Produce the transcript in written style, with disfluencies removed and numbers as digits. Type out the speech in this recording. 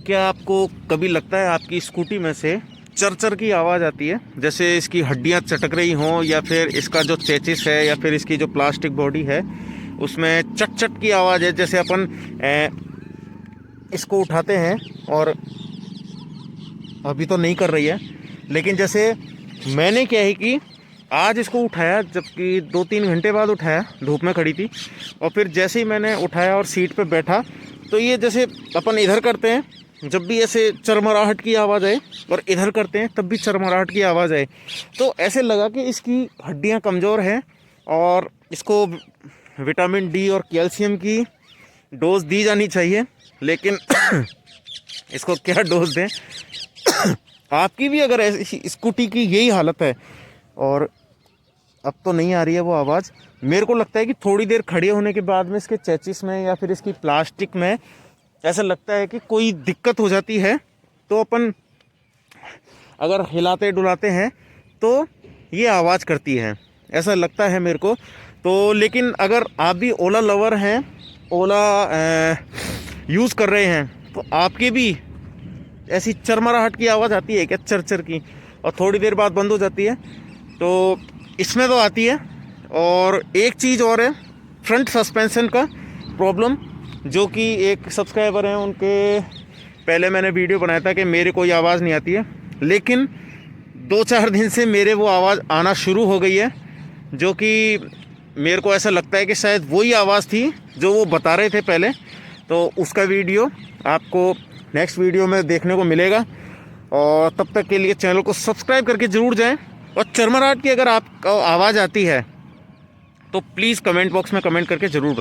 क्या आपको कभी लगता है आपकी स्कूटी में से चरचर की आवाज़ आती है, जैसे इसकी हड्डियां चटक रही हों, या फिर इसका जो चेचिस है या फिर इसकी जो प्लास्टिक बॉडी है उसमें चट चट की आवाज़ है। जैसे अपन इसको उठाते हैं और अभी तो नहीं कर रही है, लेकिन जैसे मैंने क्या है कि आज इसको उठाया, जबकि 2-3 घंटे बाद उठाया, धूप में खड़ी थी, और फिर जैसे ही मैंने उठाया और सीट पे बैठा तो ये जैसे अपन इधर करते हैं जब भी ऐसे चरमराहट की आवाज़ आए, और इधर करते हैं तब भी चरमराहट की आवाज़ आए, तो ऐसे लगा कि इसकी हड्डियां कमज़ोर हैं और इसको विटामिन डी और कैल्शियम की डोज दी जानी चाहिए। लेकिन इसको क्या डोज दें। आपकी भी अगर ऐसी स्कूटी की यही हालत है और अब तो नहीं आ रही है वो आवाज़, मेरे को लगता है कि थोड़ी देर खड़े होने के बाद में इसके चेचिस में या फिर इसकी प्लास्टिक में ऐसा लगता है कि कोई दिक्कत हो जाती है, तो अपन अगर हिलाते डुलाते हैं तो ये आवाज़ करती है, ऐसा लगता है मेरे को। तो लेकिन अगर आप भी ओला लवर हैं, ओला यूज़ कर रहे हैं, तो आपके भी ऐसी चरमराहट की आवाज़ आती है क्या, चरचर की, और थोड़ी देर बाद बंद हो जाती है? तो इसमें तो आती है। और एक चीज़ और है, फ्रंट सस्पेंशन का प्रॉब्लम, जो कि एक सब्सक्राइबर हैं उनके पहले मैंने वीडियो बनाया था कि मेरे कोई आवाज़ नहीं आती है, लेकिन 2-4 दिन से मेरे वो आवाज़ आना शुरू हो गई है, जो कि मेरे को ऐसा लगता है कि शायद वही आवाज़ थी जो वो बता रहे थे पहले। तो उसका वीडियो आपको नेक्स्ट वीडियो में देखने को मिलेगा, और तब तक के लिए चैनल को सब्सक्राइब करके ज़रूर जाएं। और चरमराहट की अगर आपको आवाज़ आती है तो प्लीज़ कमेंट बॉक्स में कमेंट करके ज़रूर बताएं।